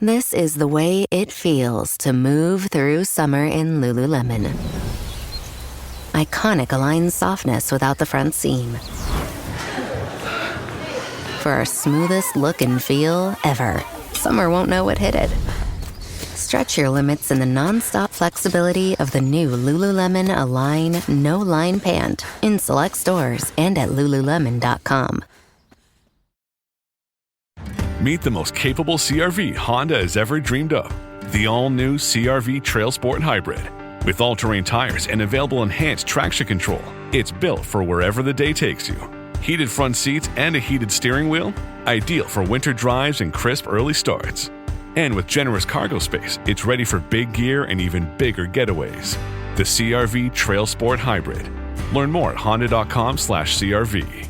This is the way it feels to move through summer in Lululemon. Iconic Align softness without the front seam. For our smoothest look and feel ever, summer won't know what hit it. Stretch your limits in the non-stop flexibility of the new Lululemon Align No-Line Pant in select stores and at Lululemon.com. Meet the most capable CR-V Honda has ever dreamed of. The all-new CR-V Trail Sport Hybrid. With all-terrain tires and available enhanced traction control, it's built for wherever the day takes you. Heated front seats and a heated steering wheel, ideal for winter drives and crisp early starts. And with generous cargo space, it's ready for big gear and even bigger getaways. The CR-V Trail Sport Hybrid. Learn more at honda.com/CRV.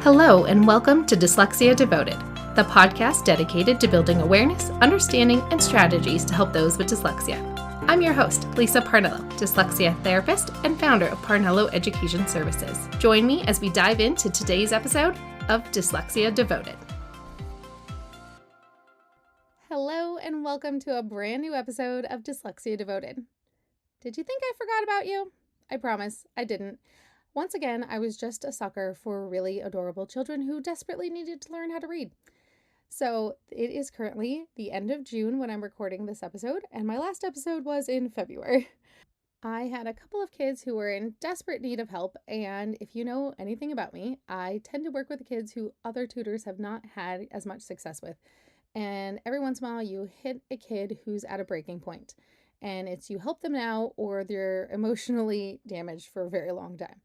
Hello and welcome to Dyslexia Devoted, the podcast dedicated to building awareness, understanding, and strategies to help those with dyslexia. I'm your host, Lisa Parnello, dyslexia therapist and founder of Parnello Education Services. Join me as we dive into today's episode of Dyslexia Devoted. Hello and welcome to a brand new episode of Dyslexia Devoted. Did you think I forgot about you? I promise I didn't. Once again, I was just a sucker for really adorable children who desperately needed to learn how to read. So it is currently the end of June when I'm recording this episode, and my last episode was in February. I had a couple of kids who were in desperate need of help, and if you know anything about me, I tend to work with the kids who other tutors have not had as much success with. And every once in a while, you hit a kid who's at a breaking point, and it's you help them now or they're emotionally damaged for a very long time.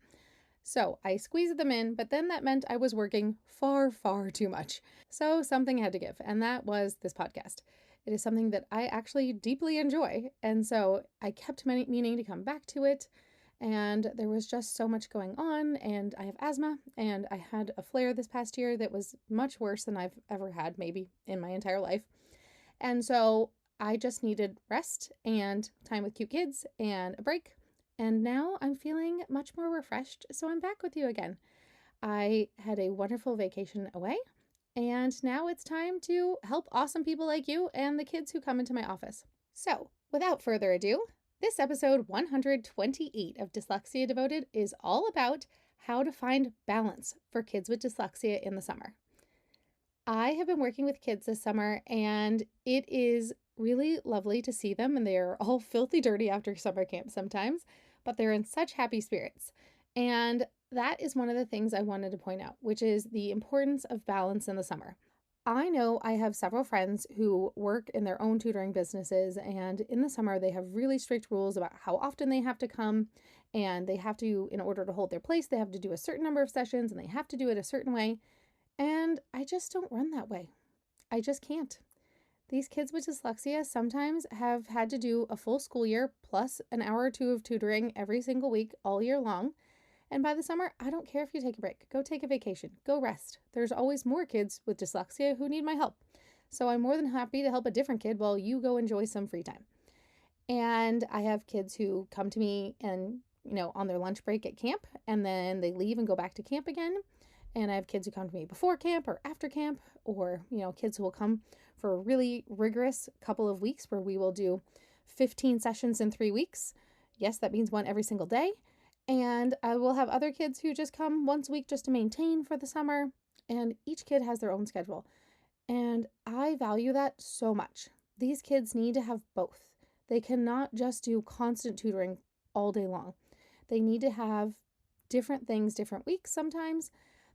So I squeezed them in, but then that meant I was working far, far too much. So something had to give, and that was this podcast. It is something that I actually deeply enjoy, and so I kept meaning to come back to it, and there was just so much going on, and I have asthma, and I had a flare this past year that was much worse than I've ever had, maybe in my entire life. And so I just needed rest and time with cute kids and a break. And now I'm feeling much more refreshed, so I'm back with you again. I had a wonderful vacation away, and now it's time to help awesome people like you and the kids who come into my office. So, without further ado, this episode 128 of Dyslexia Devoted is all about how to find balance for kids with dyslexia in the summer. I have been working with kids this summer, and it is really lovely to see them, and they're all filthy dirty after summer camp sometimes, but they're in such happy spirits. And that is one of the things I wanted to point out, which is the importance of balance in the summer. I know I have several friends who work in their own tutoring businesses, and in the summer they have really strict rules about how often they have to come, and they have to, in order to hold their place, they have to do a certain number of sessions, and they have to do it a certain way. And I just don't run that way. I just can't. These kids with dyslexia sometimes have had to do a full school year plus an hour or two of tutoring every single week all year long. And by the summer, I don't care if you take a break. Go take a vacation. Go rest. There's always more kids with dyslexia who need my help. So I'm more than happy to help a different kid while you go enjoy some free time. And I have kids who come to me and, on their lunch break at camp, and then they leave and go back to camp again. And I have kids who come to me before camp or after camp, or, kids who will come for a really rigorous couple of weeks where we will do 15 sessions in 3 weeks. Yes, that means one every single day. And I will have other kids who just come once a week just to maintain for the summer. And each kid has their own schedule. And I value that so much. These kids need to have both. They cannot just do constant tutoring all day long. They need to have different things, different weeks sometimes.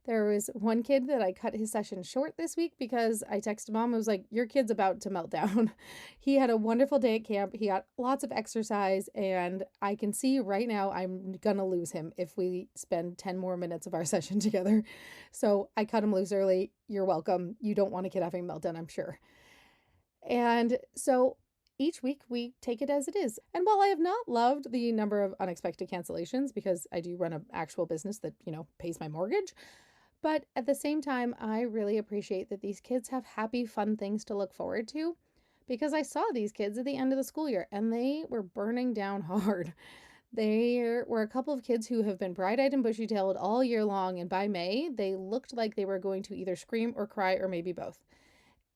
There was one kid that I cut his session short this week because I texted mom. I was like, your kid's about to melt down. He had a wonderful day at camp. He got lots of exercise, and I can see right now I'm going to lose him if we spend 10 more minutes of our session together. So I cut him loose early. You're welcome. You don't want a kid having a meltdown, I'm sure. And so each week we take it as it is. And while I have not loved the number of unexpected cancellations, because I do run an actual business that, pays my mortgage, but at the same time, I really appreciate that these kids have happy, fun things to look forward to, because I saw these kids at the end of the school year and they were burning down hard. There were a couple of kids who have been bright-eyed and bushy-tailed all year long, and by May, they looked like they were going to either scream or cry or maybe both.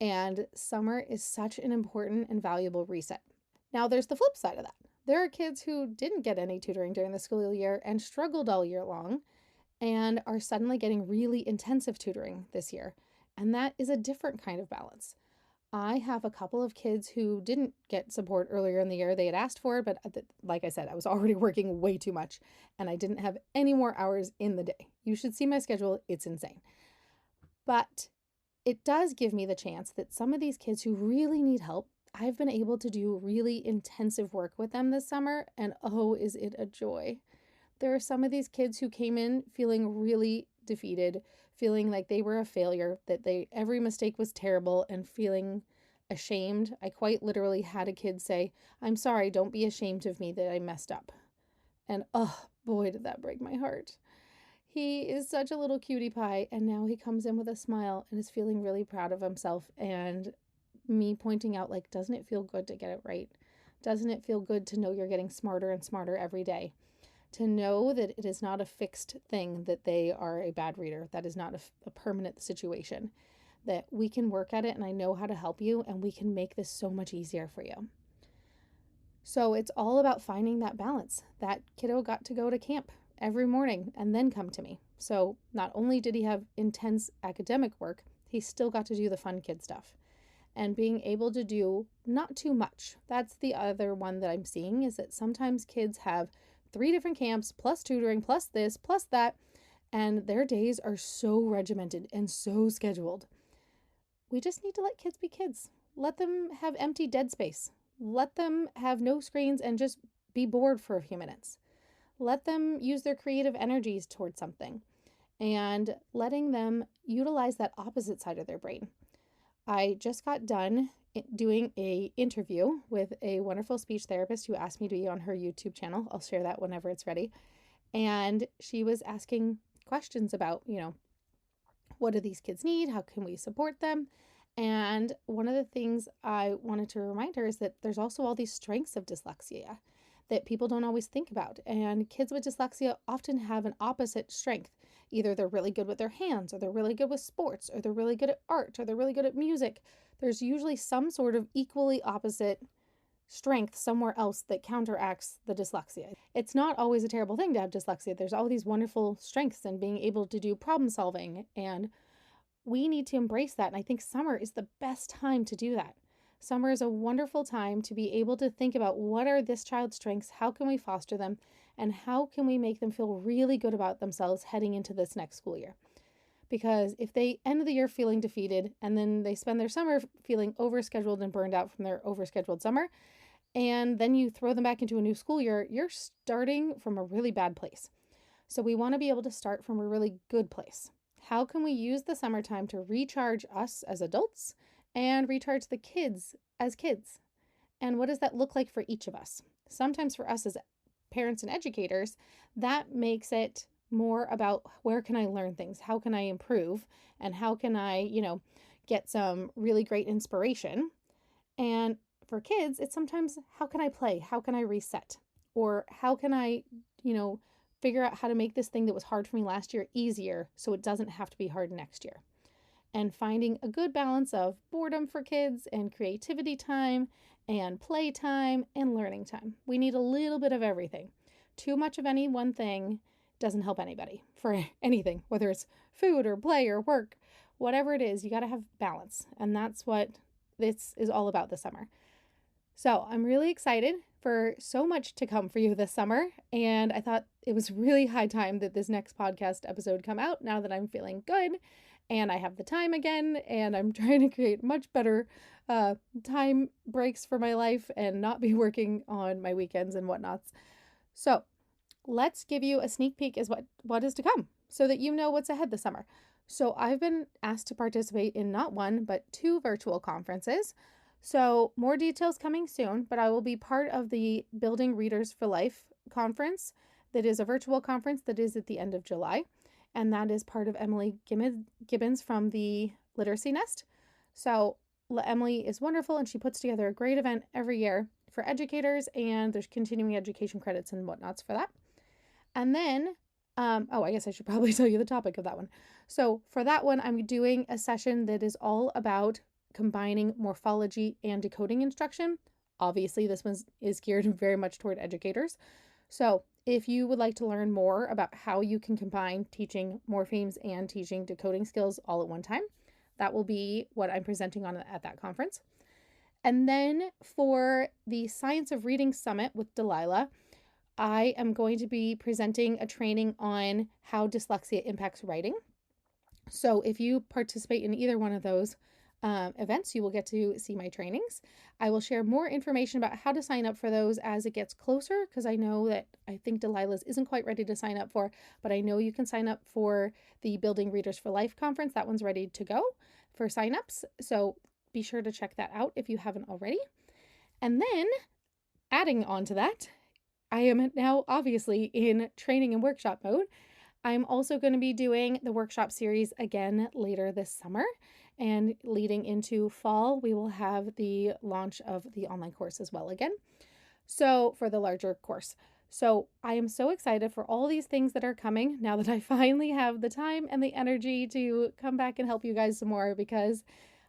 And summer is such an important and valuable reset. Now, there's the flip side of that. There are kids who didn't get any tutoring during the school year and struggled all year long and are suddenly getting really intensive tutoring this year. And that is a different kind of balance. I have a couple of kids who didn't get support earlier in the year. They had asked for it, but like I said, I was already working way too much and I didn't have any more hours in the day. You should see my schedule. It's insane. But it does give me the chance that some of these kids who really need help, I've been able to do really intensive work with them this summer, and oh, is it a joy. There are some of these kids who came in feeling really defeated, feeling like they were a failure, that every mistake was terrible, and feeling ashamed. I quite literally had a kid say, "I'm sorry, don't be ashamed of me that I messed up." And oh boy, did that break my heart. He is such a little cutie pie, and now he comes in with a smile and is feeling really proud of himself, and me pointing out, like, doesn't it feel good to get it right? Doesn't it feel good to know you're getting smarter and smarter every day? To know that it is not a fixed thing that they are a bad reader. That is not a permanent situation. That we can work at it and I know how to help you and we can make this so much easier for you. So it's all about finding that balance. That kiddo got to go to camp every morning and then come to me. So not only did he have intense academic work, he still got to do the fun kid stuff. And being able to do not too much. That's the other one that I'm seeing, is that sometimes kids have 3 different camps, plus tutoring, plus this, plus that, and their days are so regimented and so scheduled. We just need to let kids be kids. Let them have empty dead space. Let them have no screens and just be bored for a few minutes. Let them use their creative energies towards something and letting them utilize that opposite side of their brain. I just got done doing an interview with a wonderful speech therapist who asked me to be on her YouTube channel. I'll share that whenever it's ready. And she was asking questions about, what do these kids need? How can we support them? And one of the things I wanted to remind her is that there's also all these strengths of dyslexia that people don't always think about. And kids with dyslexia often have an opposite strength. Either they're really good with their hands, or they're really good with sports, or they're really good at art, or they're really good at music. There's usually some sort of equally opposite strength somewhere else that counteracts the dyslexia. It's not always a terrible thing to have dyslexia. There's all these wonderful strengths in being able to do problem solving, and we need to embrace that. And I think summer is the best time to do that. Summer is a wonderful time to be able to think about what are this child's strengths, how can we foster them, and how can we make them feel really good about themselves heading into this next school year. Because if they end the year feeling defeated and then they spend their summer feeling overscheduled and burned out from their overscheduled summer, and then you throw them back into a new school year, you're starting from a really bad place. So we want to be able to start from a really good place. How can we use the summertime to recharge us as adults and recharge the kids as kids? And what does that look like for each of us? Sometimes for us as parents and educators, that makes it more about where can I learn things? How can I improve? And how can I, get some really great inspiration? And for kids, it's sometimes how can I play? How can I reset? Or how can I, figure out how to make this thing that was hard for me last year easier so it doesn't have to be hard next year? And finding a good balance of boredom for kids and creativity time and play time and learning time. We need a little bit of everything. Too much of any one thing doesn't help anybody for anything, whether it's food or play or work, whatever it is, you got to have balance. And that's what this is all about this summer. So I'm really excited for so much to come for you this summer. And I thought it was really high time that this next podcast episode come out now that I'm feeling good and I have the time again, and I'm trying to create much better time breaks for my life and not be working on my weekends and whatnots. So let's give you a sneak peek as what is to come so that you know what's ahead this summer. So I've been asked to participate in not one, but 2 virtual conferences. So more details coming soon, but I will be part of the Building Readers for Life conference that is a virtual conference that is at the end of July. And that is part of Emily Gibbons from the Literacy Nest. So Emily is wonderful and she puts together a great event every year for educators, and there's continuing education credits and whatnots for that. And then, I guess I should probably tell you the topic of that one. So for that one, I'm doing a session that is all about combining morphology and decoding instruction. Obviously, this one is geared very much toward educators. So if you would like to learn more about how you can combine teaching morphemes and teaching decoding skills all at one time, that will be what I'm presenting on at that conference. And then for the Science of Reading Summit with Delilah, I am going to be presenting a training on how dyslexia impacts writing. So if you participate in either one of those events, you will get to see my trainings. I will share more information about how to sign up for those as it gets closer, because I think Delilah's isn't quite ready to sign up for, but I know you can sign up for the Building Readers for Life conference. That one's ready to go for signups. So be sure to check that out if you haven't already. And then adding on to that, I am now obviously in training and workshop mode. I'm also going to be doing the workshop series again later this summer, and leading into fall, we will have the launch of the online course as well again. So for the larger course. So I am so excited for all these things that are coming now that I finally have the time and the energy to come back and help you guys some more, because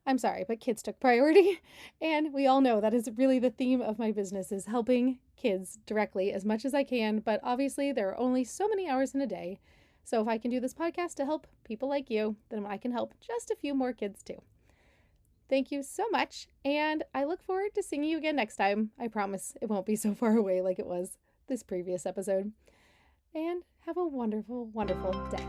I'm sorry, but kids took priority. And we all know that is really the theme of my business, is helping kids directly as much as I can. But obviously there are only so many hours in a day. So if I can do this podcast to help people like you, then I can help just a few more kids too. Thank you so much. And I look forward to seeing you again next time. I promise it won't be so far away like it was this previous episode. And have a wonderful, wonderful day.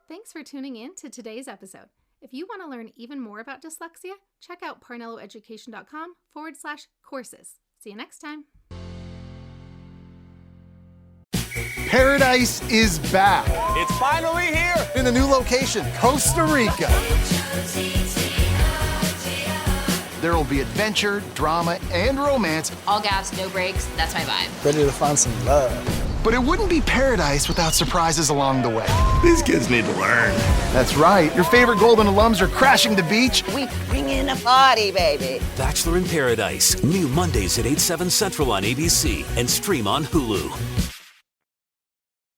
Thanks for tuning in to today's episode. If you want to learn even more about dyslexia, check out parnelloeducation.com/courses. See you next time. Paradise is back It's finally here! in a new location, Costa Rica. There will be adventure, drama, and romance, All gas, no brakes, that's my vibe. Ready to find some love. but it wouldn't be paradise without surprises along the way. These kids need to learn. That's right, your favorite Golden alums are crashing the beach, We bring in a party, baby. Bachelor in Paradise. New Mondays at 8/7 Central on ABC and stream on Hulu.